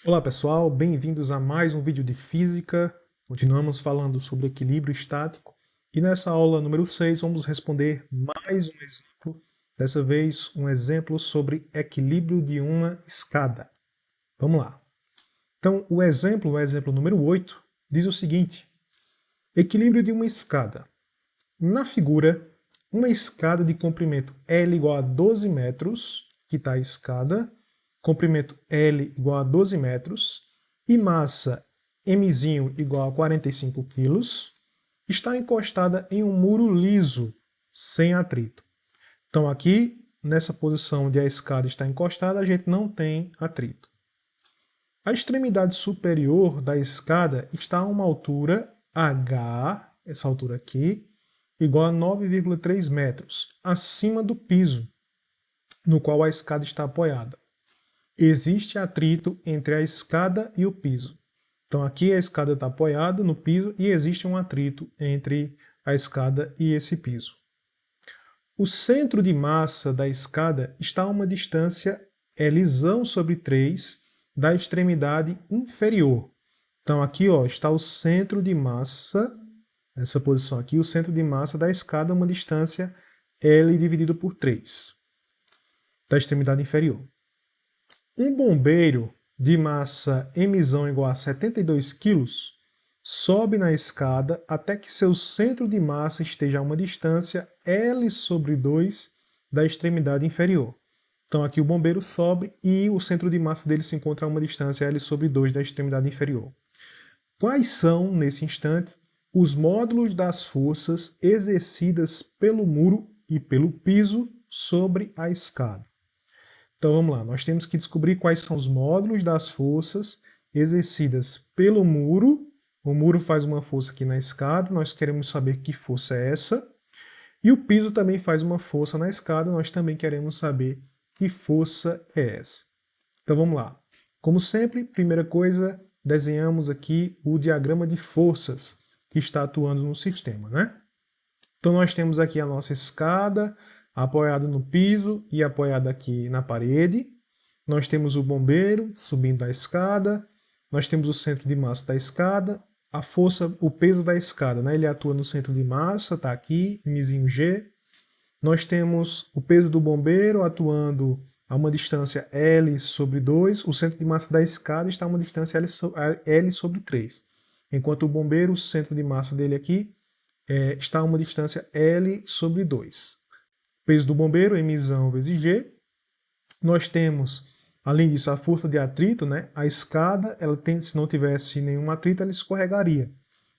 Olá pessoal, bem-vindos a mais um vídeo de física. Continuamos falando sobre equilíbrio estático e nessa aula número 6 vamos responder mais um exemplo, dessa vez um exemplo sobre equilíbrio de uma escada. Vamos lá. Então o exemplo número 8, diz o seguinte: equilíbrio de uma escada. Na figura, uma escada de comprimento L igual a 12 metros, que está a escada, comprimento L igual a 12 metros, e massa M igual a 45 quilos, está encostada em um muro liso, sem atrito. Então aqui, nessa posição onde a escada está encostada, a gente não tem atrito. A extremidade superior da escada está a uma altura H, essa altura aqui, igual a 9,3 metros, acima do piso no qual a escada está apoiada. Existe atrito entre a escada e o piso. Então aqui a escada está apoiada no piso e existe um atrito entre a escada e esse piso. O centro de massa da escada está a uma distância L sobre 3 da extremidade inferior. Então aqui está o centro de massa, essa posição aqui, o centro de massa da escada, uma distância L dividido por 3 da extremidade inferior. Um bombeiro de massa M igual a 72 kg sobe na escada até que seu centro de massa esteja a uma distância L sobre 2 da extremidade inferior. Então aqui o bombeiro sobe e o centro de massa dele se encontra a uma distância L sobre 2 da extremidade inferior. Quais são, nesse instante, os módulos das forças exercidas pelo muro e pelo piso sobre a escada? Então vamos lá, nós temos que descobrir quais são os módulos das forças exercidas pelo muro. O muro faz uma força aqui na escada, nós queremos saber que força é essa. E o piso também faz uma força na escada, nós também queremos saber que força é essa. Então vamos lá. Como sempre, primeira coisa, desenhamos aqui o diagrama de forças que está atuando no sistema, né? Então nós temos aqui a nossa escada apoiada no piso e apoiada aqui na parede. Nós temos o bombeiro subindo a escada. Nós temos o centro de massa da escada. A força, o peso da escada, né? Ele atua no centro de massa, está aqui, Mg. Nós temos o peso do bombeiro atuando a uma distância L sobre 2. O centro de massa da escada está a uma distância L sobre 3. Enquanto o bombeiro, o centro de massa dele aqui, está a uma distância L sobre 2. Peso do bombeiro, M vezes G. Nós temos, além disso, a força de atrito, né? A escada, se não tivesse nenhum atrito, ela escorregaria.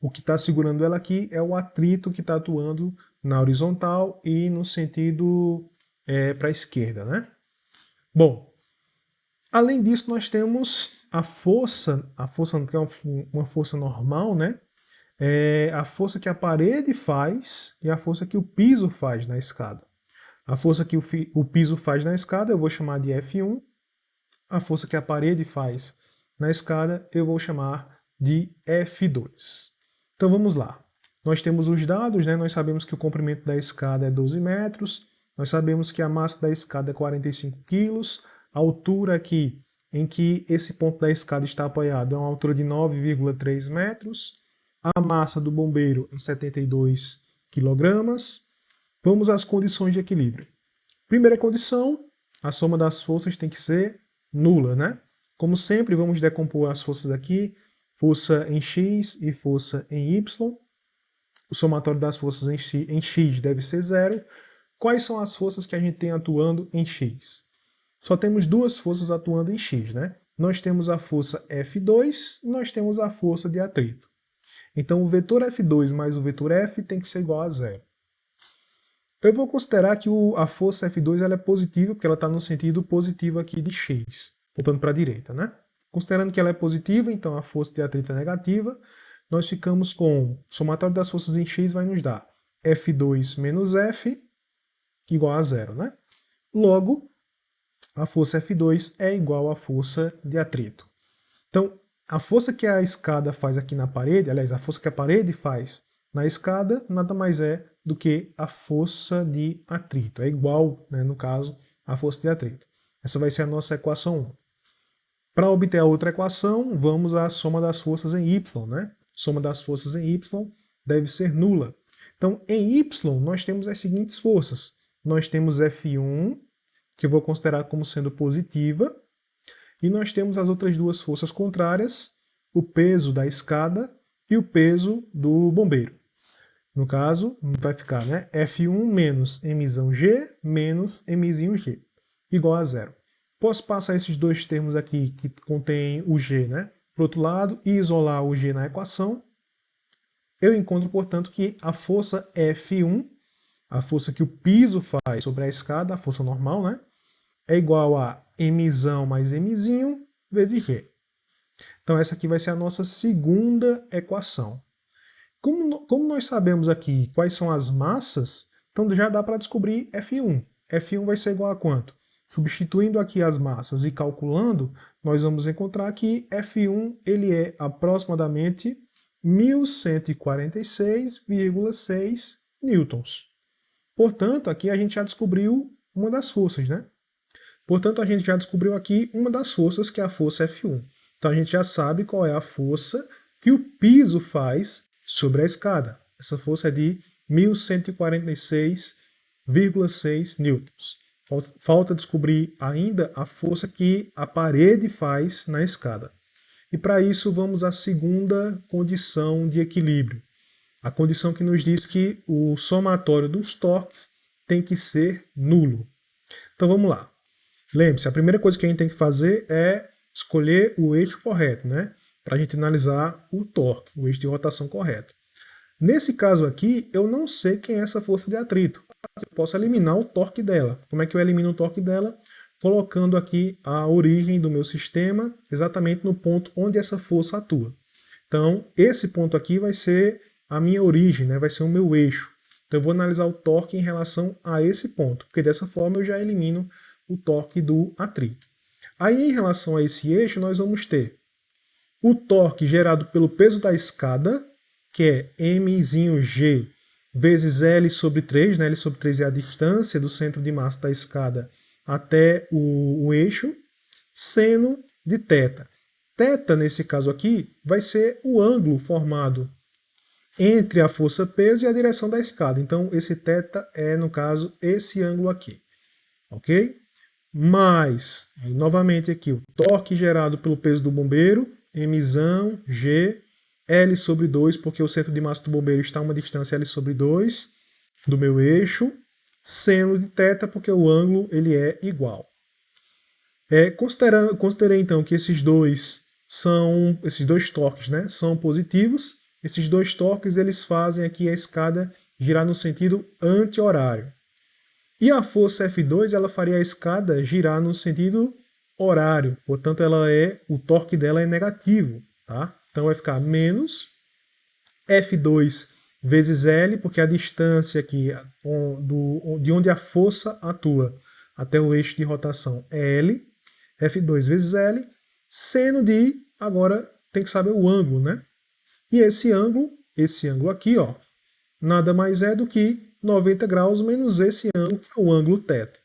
O que está segurando ela aqui é o atrito que está atuando na horizontal e no sentido para a esquerda, né? Bom, além disso, nós temos a força que é uma força normal, né? A força que a parede faz e a força que o piso faz na escada. A força que o piso faz na escada eu vou chamar de F1. A força que a parede faz na escada eu vou chamar de F2. Então vamos lá. Nós temos os dados, né? Nós sabemos que o comprimento da escada é 12 metros. Nós sabemos que a massa da escada é 45 quilos. A altura aqui em que esse ponto da escada está apoiado é uma altura de 9,3 metros. A massa do bombeiro é 72 quilogramas. Vamos às condições de equilíbrio. Primeira condição, a soma das forças tem que ser nula, né? Como sempre, vamos decompor as forças aqui, força em X e força em Y. O somatório das forças em X deve ser zero. Quais são as forças que a gente tem atuando em X? Só temos duas forças atuando em X, né? Nós temos a força F2 e nós temos a força de atrito. Então o vetor F2 mais o vetor F tem que ser igual a zero. Eu vou considerar que a força F2 ela é positiva, porque ela está no sentido positivo aqui de X, voltando para a direita, né? Considerando que ela é positiva, então a força de atrito é negativa, nós ficamos com o somatório das forças em X vai nos dar F2 menos F igual a zero, né? Logo, a força F2 é igual à força de atrito. Então, a força que a escada faz aqui na parede, aliás, a força que a parede faz na escada, nada mais é do que a força de atrito. É igual, né, no caso, à força de atrito. Essa vai ser a nossa equação 1. Para obter a outra equação, vamos à soma das forças em y, né? Soma das forças em y deve ser nula. Então, em y, nós temos as seguintes forças. Nós temos F1, que eu vou considerar como sendo positiva, e nós temos as outras duas forças contrárias, o peso da escada e o peso do bombeiro. No caso, vai ficar, né, F1 menos mg menos mg, igual a zero. Posso passar esses dois termos aqui que contêm o g, né, para o outro lado e isolar o g na equação. Eu encontro, portanto, que a força F1, a força que o piso faz sobre a escada, a força normal, né, é igual a mzão mais mzinho vezes g. Então essa aqui vai ser a nossa segunda equação. Como nós sabemos aqui quais são as massas, então já dá para descobrir F1. F1 vai ser igual a quanto? Substituindo aqui as massas e calculando, nós vamos encontrar que F1 ele é aproximadamente 1146,6 newtons. Portanto, aqui a gente já descobriu uma das forças, né? Portanto, a gente já descobriu aqui uma das forças, que é a força F1. Então a gente já sabe qual é a força que o piso faz sobre a escada. Essa força é de 1146,6 newtons. Falta descobrir ainda a força que a parede faz na escada. E para isso vamos à segunda condição de equilíbrio. A condição que nos diz que o somatório dos torques tem que ser nulo. Então vamos lá. Lembre-se, a primeira coisa que a gente tem que fazer é escolher o eixo correto, né? Para a gente analisar o torque, o eixo de rotação correto. Nesse caso aqui, eu não sei quem é essa força de atrito. Eu posso eliminar o torque dela. Como é que eu elimino o torque dela? Colocando aqui a origem do meu sistema exatamente no ponto onde essa força atua. Então, esse ponto aqui vai ser a minha origem, né? Vai ser o meu eixo. Então, eu vou analisar o torque em relação a esse ponto, porque dessa forma eu já elimino o torque do atrito. Aí, em relação a esse eixo, nós vamos ter o torque gerado pelo peso da escada, que é mg vezes L sobre 3, né? L sobre 3 é a distância do centro de massa da escada até o eixo, seno de θ. Θ, nesse caso aqui, vai ser o ângulo formado entre a força peso e a direção da escada. Então, esse θ é, no caso, esse ângulo aqui. Ok? Mais, novamente aqui, o torque gerado pelo peso do bombeiro, mzão, g, L sobre 2, porque o centro de massa do bombeiro está a uma distância L sobre 2 do meu eixo, seno de θ, porque o ângulo ele é igual. Considerei então que esses dois torques, né, são positivos. Esses dois torques eles fazem aqui a escada girar no sentido anti-horário. E a força F2 ela faria a escada girar no sentido horário, portanto o torque dela é negativo, tá? Então vai ficar menos F2 vezes L, porque a distância aqui de onde a força atua até o eixo de rotação é L, F2 vezes L, seno de, agora tem que saber o ângulo, né? E esse ângulo aqui, ó, nada mais é do que 90 graus menos esse ângulo, que é o ângulo θ.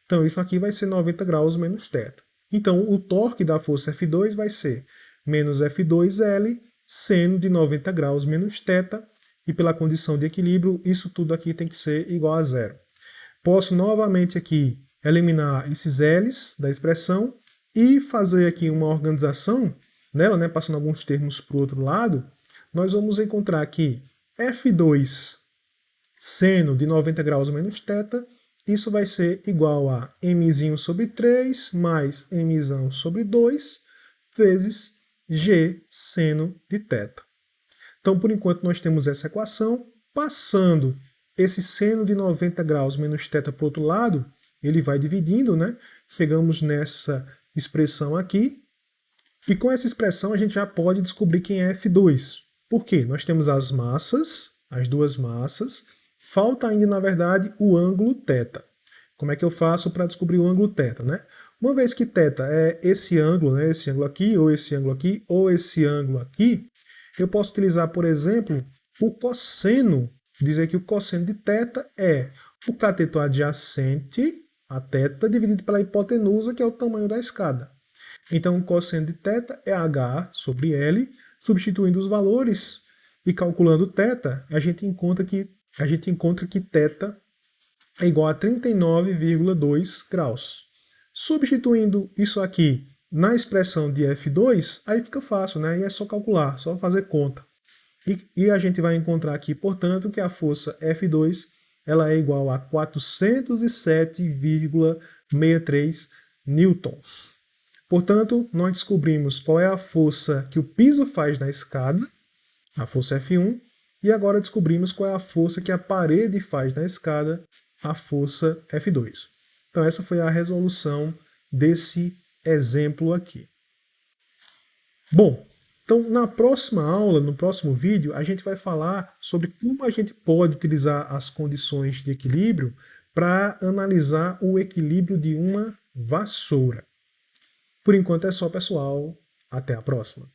Então isso aqui vai ser 90 graus menos θ. Então o torque da força F2 vai ser menos F2L, seno de 90 graus menos θ, e pela condição de equilíbrio, isso tudo aqui tem que ser igual a zero. Posso novamente aqui eliminar esses L's da expressão e fazer aqui uma organização nela, né, passando alguns termos para o outro lado. Nós vamos encontrar aqui F2 seno de 90 graus menos θ, isso vai ser igual a mzinho sobre 3 mais mzão sobre 2 vezes g seno de θ. Então, por enquanto, nós temos essa equação. Passando esse seno de 90 graus menos θ para o outro lado, ele vai dividindo, né? Chegamos nessa expressão aqui. E com essa expressão a gente já pode descobrir quem é F2. Por quê? Nós temos as massas, as duas massas. Falta ainda, na verdade, o ângulo θ. Como é que eu faço para descobrir o ângulo θ, né? Uma vez que θ é esse ângulo, né? Esse ângulo aqui, ou esse ângulo aqui, ou esse ângulo aqui, eu posso utilizar, por exemplo, o cosseno, dizer que o cosseno de θ é o cateto adjacente a θ dividido pela hipotenusa, que é o tamanho da escada. Então, o cosseno de θ é H sobre L. Substituindo os valores e calculando θ, a gente encontra que θ é igual a 39,2 graus. Substituindo isso aqui na expressão de F2, aí fica fácil, né? E é só calcular, só fazer conta. E a gente vai encontrar aqui, portanto, que a força F2 ela é igual a 407,63 newtons. Portanto, nós descobrimos qual é a força que o piso faz na escada, a força F1, e agora descobrimos qual é a força que a parede faz na escada, a força F2. Então essa foi a resolução desse exemplo aqui. Bom, então na próxima aula, no próximo vídeo, a gente vai falar sobre como a gente pode utilizar as condições de equilíbrio para analisar o equilíbrio de uma vassoura. Por enquanto é só, pessoal. Até a próxima.